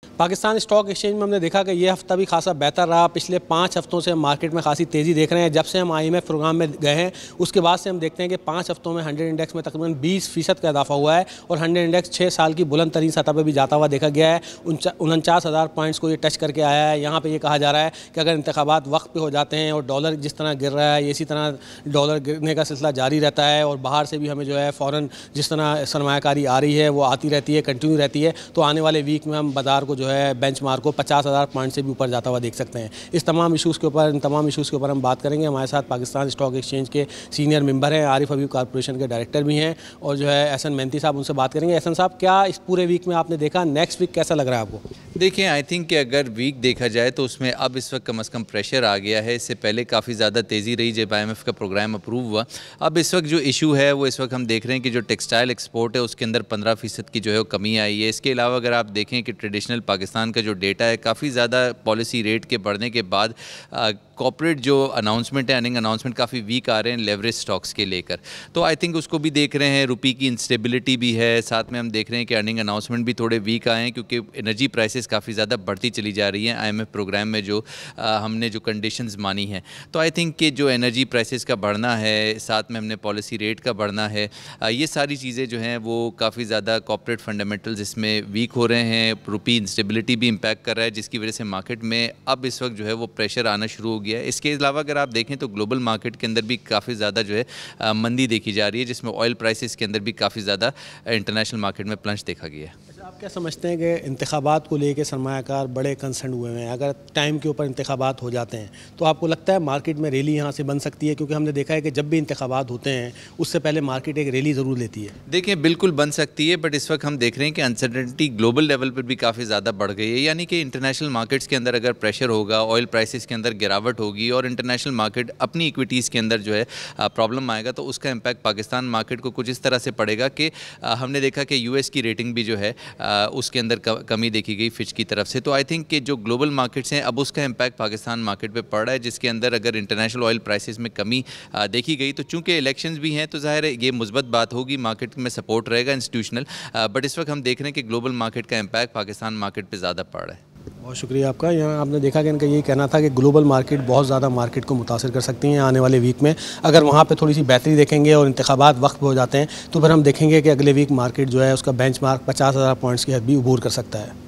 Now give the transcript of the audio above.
Pakistan stock exchange में हमने देखा कि ये हफ्ता भी खासा बेहतर रहा। पिछले 5 हफ्तों से मार्केट में खासी तेज़ी देख रहे हैं। जब से हम IMF प्रोग्राम में गए हैं उसके बाद से हम देखते हैं कि 5 हफ्तों में 100 इंडेक्स में तकरीबन 20% का इजाफा हुआ है और 100 इंडेक्स 6 साल की बुलंद तरीन सतह पर भी जाता हुआ देखा गया है। 49,000 पॉइंट्स को ये टच करके आया है। यहाँ पर ये कहा जा रहा है कि अगर इंतखाबात वक्त पर हो जाते हैं और डॉलर जिस तरह गिर रहा है, इसी तरह डॉलर गिरने का सिलसिला जारी रहता है और बाहर से भी हमें जो है फ़ौरन जिस तरह सरमायाकारी आ रही है वो आती रहती है, कंटिन्यू रहती है, तो आने वाले वीक में हम बाज़ार को जो है बेंचमार्क को 50,000 पॉइंट से भी ऊपर जाता हुआ देख सकते हैं। इन तमाम इशूज़ के ऊपर हम बात करेंगे। हमारे साथ पाकिस्तान स्टॉक एक्सचेंज के सीनियर मेंबर हैं, आरिफ हबीब कॉर्पोरेशन के डायरेक्टर भी हैं और जो है एहसन मेहंती साहब, उनसे बात करेंगे। एहसन साहब, क्या इस पूरे वीक में आपने देखा, नेक्स्ट वीक कैसा लग रहा है आपको? देखिए, आई थिंक कि अगर वीक देखा जाए तो उसमें अब इस वक्त कम से कम प्रेशर आ गया है। इससे पहले काफ़ी ज़्यादा तेज़ी रही जब IMF का प्रोग्राम अप्रूव हुआ। अब इस वक्त जो इशू है वो इस वक्त हम देख रहे हैं कि जो टेक्सटाइल एक्सपोर्ट है उसके अंदर 15% की जो है वो कमी आई है। इसके अलावा अगर आप देखें कि ट्रेडिशनल पाकिस्तान का जो डेटा है, काफ़ी ज़्यादा पॉलिसी रेट के बढ़ने के बाद कॉर्पोरेट जो अनाउंसमेंट है, अर्निंग अनाउंसमेंट काफ़ी वीक आ रहे हैं लेवरेज स्टॉक्स के लेकर। तो आई थिंक उसको भी देख रहे हैं। रुपये की इंस्टेबिलिटी भी है, साथ में हम देख रहे हैं कि अर्निंग अनाउंसमेंट भी थोड़े वीक आए हैं क्योंकि एनर्जी प्राइसेस काफ़ी ज़्यादा बढ़ती चली जा रही हैं। IMF प्रोग्राम में जो हमने जो कंडीशंस मानी हैं, तो आई थिंक कि जो एनर्जी प्राइसेस का बढ़ना है, साथ में हमने पॉलिसी रेट का बढ़ना है, ये सारी चीज़ें जो हैं वो काफ़ी ज़्यादा कॉर्पोरेट फंडामेंटल्स इसमें वीक हो रहे हैं। रुपये इंस्टेबिलिटी भी इम्पैक्ट कर रहा है जिसकी वजह से मार्केट में अब इस वक्त जो है वो प्रेशर आना शुरू हो गया है। इसके अलावा अगर आप देखें तो ग्लोबल मार्केट के अंदर भी काफ़ी ज़्यादा जो है मंदी देखी जा रही है, जिसमें ऑयल प्राइसेस के अंदर भी काफ़ी ज़्यादा इंटरनेशनल मार्केट में प्लंज देखा गया है। अच्छा, आप क्या समझते हैं कि इंतखाबात को लेकर सरमायाकार बड़े कंसर्न हुए हैं? अगर टाइम के ऊपर इंतखाबात हो जाते हैं तो आपको लगता है मार्केट में रैली यहाँ से बन सकती है? क्योंकि हमने देखा है कि जब भी इंतखाबात होते हैं उससे पहले मार्केट एक रैली ज़रूर लेती है। देखिए, बिल्कुल बन सकती है, बट इस वक्त हम देख रहे हैं कि अनसर्टेनिटी ग्लोबल लेवल पर भी काफ़ी ज़्यादा बढ़ गई है। यानी कि इंटरनेशनल मार्केट्स के अंदर अगर प्रेशर होगा, ऑयल प्राइसेस के अंदर गिरावट होगी और इंटरनेशनल मार्केट अपनी इक्विटीज़ के अंदर जो है प्रॉब्लम आएगा, तो उसका इम्पैक्ट पाकिस्तान मार्केट को कुछ इस तरह से पड़ेगा कि हमने देखा कि US की रेटिंग भी जो है उसके अंदर कमी देखी गई फिच की तरफ से। तो आई थिंक कि जो ग्लोबल मार्केट्स हैं अब उसका इम्पैक्ट पाकिस्तान मार्केट पे पड़ रहा है, जिसके अंदर अगर इंटरनेशनल ऑयल प्राइसेस में कमी देखी गई तो चूंकि इलेक्शंस भी हैं तो ज़ाहिर है ये मुस्बत बात होगी, मार्केट में सपोर्ट रहेगा इंस्टीट्यूशनल। बट इस वक्त हम देख रहे हैं कि ग्लोबल मार्केट का इम्पैक्ट पाकिस्तान मार्केट पर ज़्यादा पड़ रहा है। बहुत शुक्रिया आपका। यहाँ आपने देखा कि इनका यही कहना था कि ग्लोबल मार्केट बहुत ज़्यादा मार्केट को मुतासिर कर सकती हैं आने वाले वीक में। अगर वहाँ पे थोड़ी सी बेहतरी देखेंगे और इंतखाबात वक्त पे हो जाते हैं तो फिर हम देखेंगे कि अगले वीक मार्केट जो है उसका बेंचमार्क 50,000 पॉइंट्स की हद भी अबूर कर सकता है।